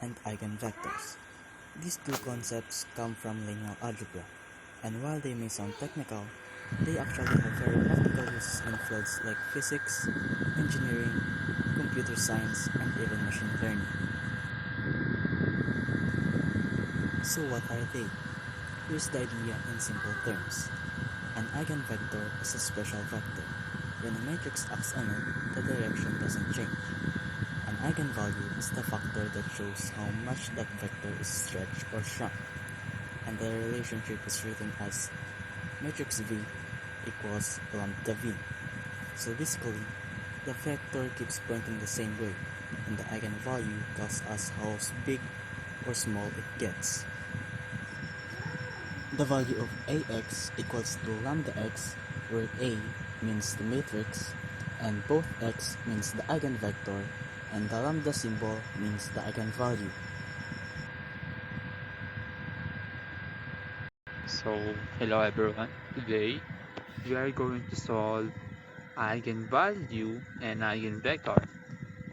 and eigenvectors. These two concepts come from linear algebra, and while they may sound technical, they actually have very practical uses in fields like physics, engineering, computer science, and even machine learning. So what are they? Here's the idea in simple terms. An eigenvector is a special vector. When a matrix acts on it, the direction doesn't change. An eigenvalue is the factor that shows how much that vector is stretched or shrunk, and the relationship is written as matrix V equals lambda V. So basically, the vector keeps pointing the same way, and the eigenvalue tells us how big or small it gets. The value of Ax equals to lambda x, where A means the matrix, and both x means the eigenvector, and the lambda symbol means the eigenvalue. So, hello everyone. Today, we are going to solve eigenvalue and eigenvector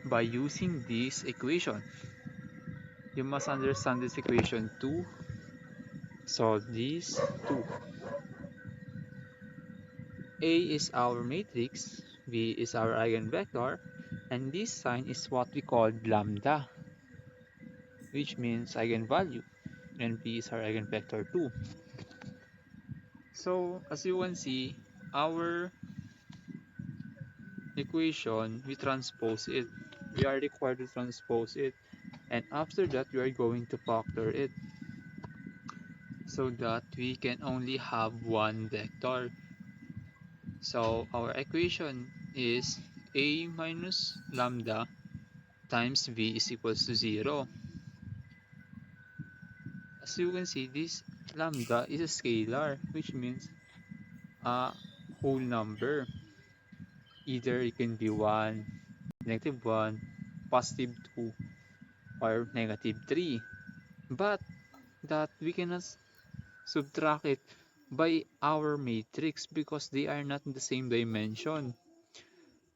by using this equation. You must understand this equation to solve these two. A is our matrix, B is our eigenvector, and this sign is what we call lambda, which means eigenvalue, and B is our eigenvector too. So, as you can see, our equation, we transpose it. We are required to transpose it, and after that we are going to factor it so that we can only have one vector. So our equation is a minus lambda times v is equals to 0. As you can see, this lambda is a scalar, which means a whole number. Either it can be 1, negative 1, positive 2, or negative 3. But that we cannot subtract it by our matrix because they are not in the same dimension.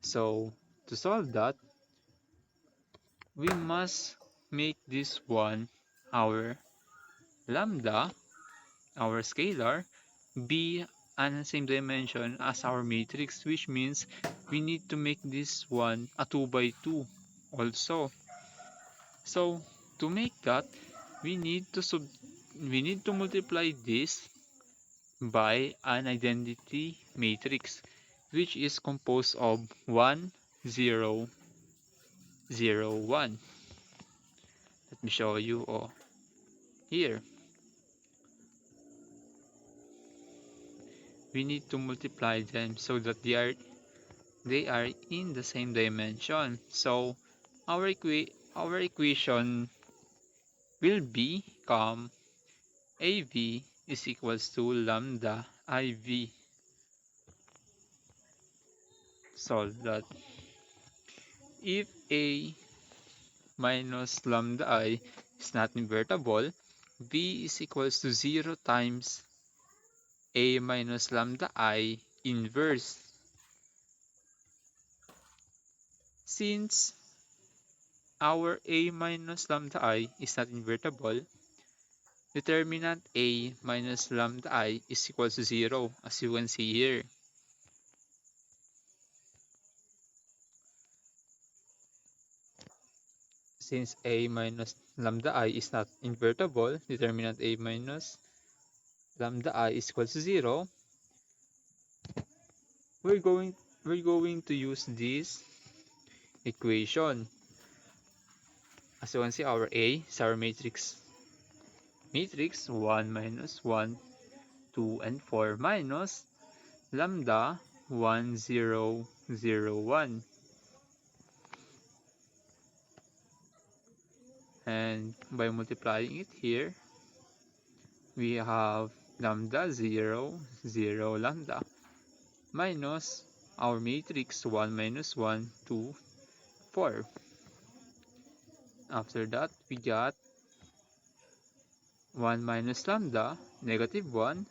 So to solve that, we must make this one, our lambda, our scalar, be on the same dimension as our matrix, which means we need to make this one a 2 by 2 also. So to make that, we need to multiply this by an identity matrix, which is composed of 1, 0, 0, 1. Let me show you here. We need to multiply them so that they are in the same dimension. So our equation will become AV is equals to lambda IV. Solve that. If A minus lambda I is not invertible, V is equals to 0 times A minus lambda I inverse. Since our A minus lambda I is not invertible, determinant A minus lambda I is equals to 0, as you can see here. Since A minus lambda I is not invertible, determinant A minus lambda I is equals to 0, we're going to use this equation. As you can see, our A is our matrix 1 minus 1, 2, and 4 minus lambda 1, 0, 0, 1. And by multiplying it here, we have lambda 0, 0, lambda minus our matrix 1 minus 1, 2, 4. After that, we got 1 minus lambda, negative 1,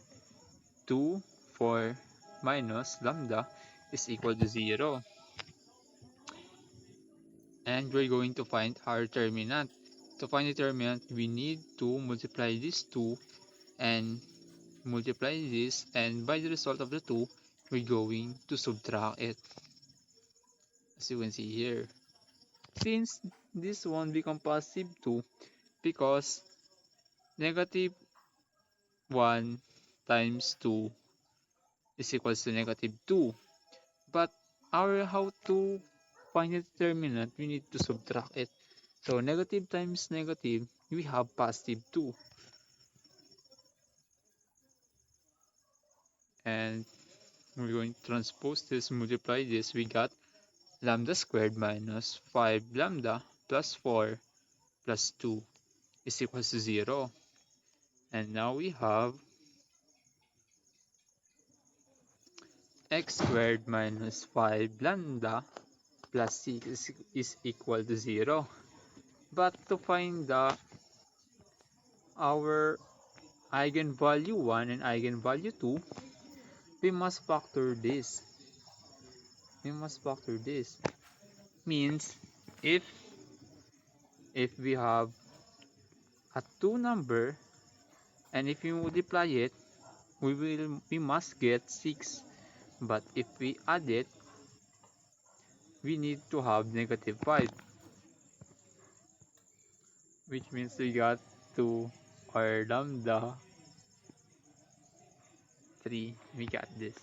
2, 4 minus lambda is equal to 0. And we're going to find our determinant. To find determinant, we need to multiply these two and multiply this, and by the result of the two, we're going to subtract it, as you can see here. Since this one become positive 2, because negative 1 times 2 is equals to negative 2. But our how to find the determinant, we need to subtract it. So negative times negative, we have positive 2. And we're going to transpose this, multiply this, we got lambda squared minus 5 lambda plus 4 plus 2 is equals to 0. And now we have x squared minus 5 lambda plus 6 is equal to 0. But to find our eigenvalue 1 and eigenvalue 2, we must factor this. We must factor this. Means if we have a 2 number and if we multiply it, we must get 6. But if we add it, we need to have negative 5, which means we got 2 or lambda 3. We got this.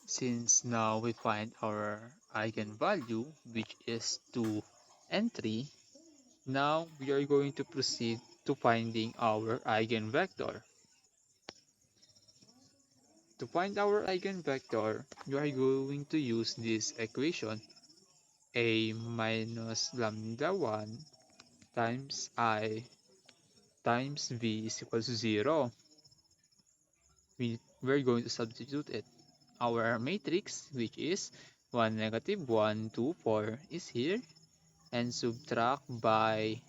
Since now we find our eigenvalue, which is 2 and 3, now we are going to proceed to finding our eigenvector. To find our eigenvector, we are going to use this equation, a minus lambda 1 times I times v is equal to 0. We're going to substitute it. Our matrix, which is 1, negative 1, 2, 4, is here, and subtract by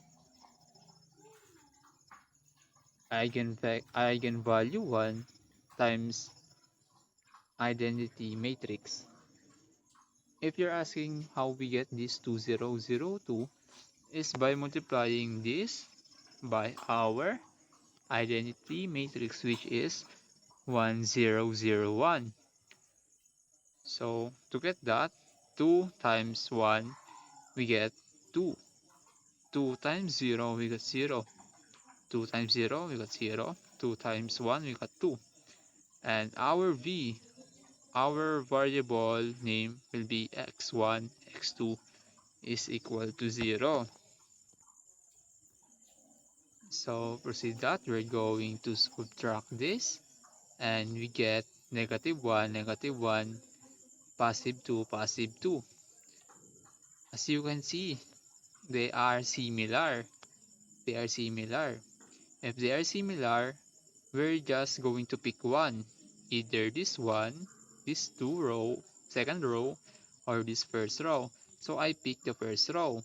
eigenvalue 1 times identity matrix. If you're asking how we get this 2002, is by multiplying this by our identity matrix, which is 1001. So to get that, 2 times 1, we get 2. 2 times 0, we got 0. 2 times 0, we got 0. 2 times 1, we got 2. And our v, our variable name will be x1, x2 is equal to 0. So proceed that, we're going to subtract this, and we get negative 1, negative 1, positive 2, positive 2. As you can see, they are similar. They are similar. If they are similar, we're just going to pick one. Either this one, this second row, or this first row. So I pick the first row.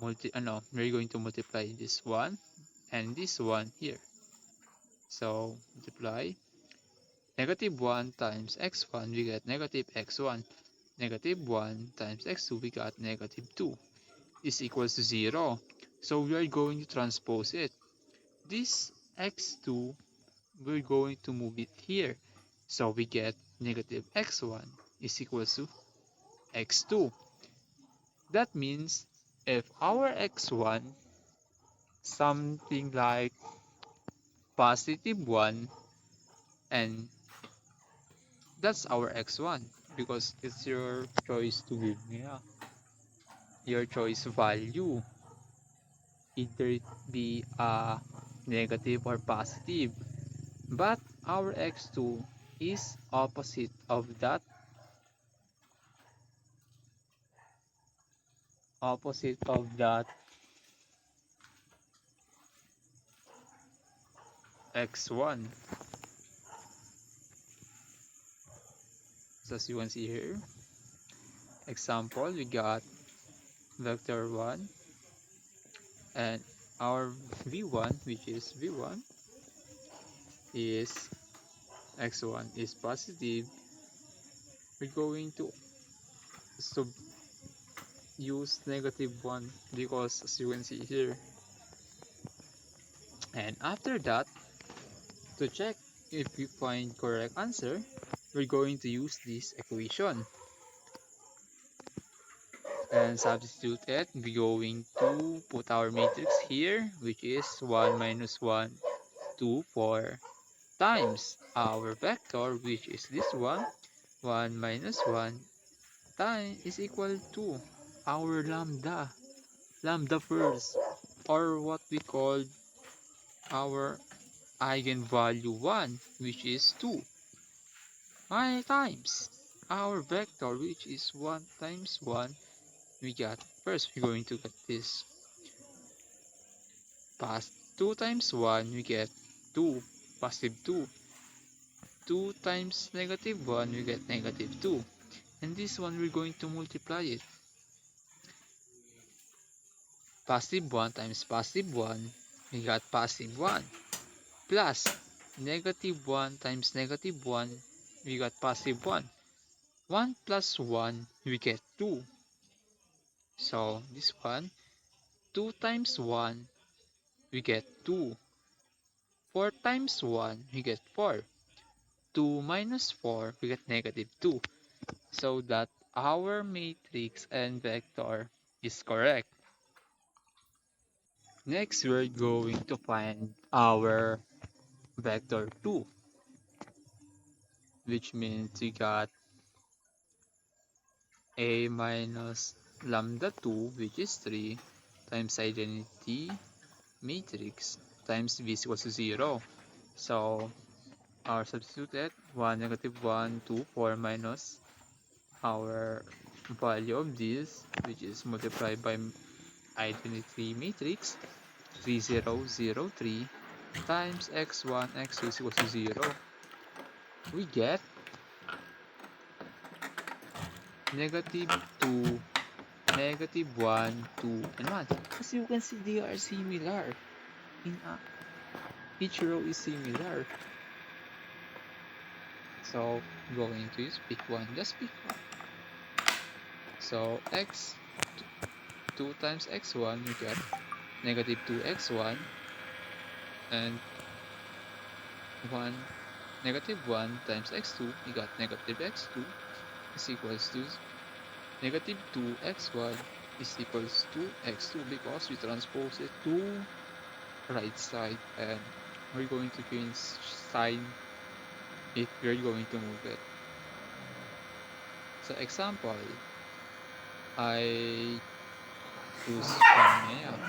We're going to multiply this one and this one here. So multiply negative 1 times x1, we get negative x1. Negative 1 times x2, we got negative 2 is equals to 0. So we are going to transpose it. This x2, we're going to move it here. So we get negative x1 is equals to x2. That means if our x1 something like positive 1, and that's our x1 because it's your choice to give me your choice value, either it be negative or positive. But our x2 is opposite of that x1. So as you can see here, example, we got vector 1 and our v1, which is v1, is x1 is positive. We're going to So use -1 because as you can see here. And after that, to check if we find correct answer, we're going to use this equation and substitute it. We're going to put our matrix here, which is 1 minus 1, 2, 4 times our vector, which is this one, 1 minus 1 time is equal to our lambda first, or what we call our eigenvalue 1, which is 2, times our vector, which is 1 times 1. We got, first we're going to get this past 2 times 1, we get 2, positive 2. 2 times -1, we get -2. And this one, we're going to multiply it. Positive 1 times positive 1, we got positive 1. Plus -1 times -1, we got positive 1. 1 plus 1, we get 2. So this one, 2 times 1, we get 2. 4 times 1, we get 4. 2 minus 4, we get -2. So that our matrix and vector is correct. Next, we're going to find our vector 2, which means we got a minus lambda 2, which is 3, times identity matrix times v is equals to 0. So our substituted 1, -1, 2, 4 minus our value of this, which is multiplied by identity matrix 3003 times x1, x2 is equals to 0. We get -2, -1, 2, and 1. As you can see, they are similar. In each row is similar. So going to use pick one, just pick one. So x 2 times x1, we get -2x1, and 1 -1 times x2, we got -x2 is equals to -2x1 is equals to x2 because we transpose it to right side, and we're going to change sign if we're going to move it. So example, I choose from here.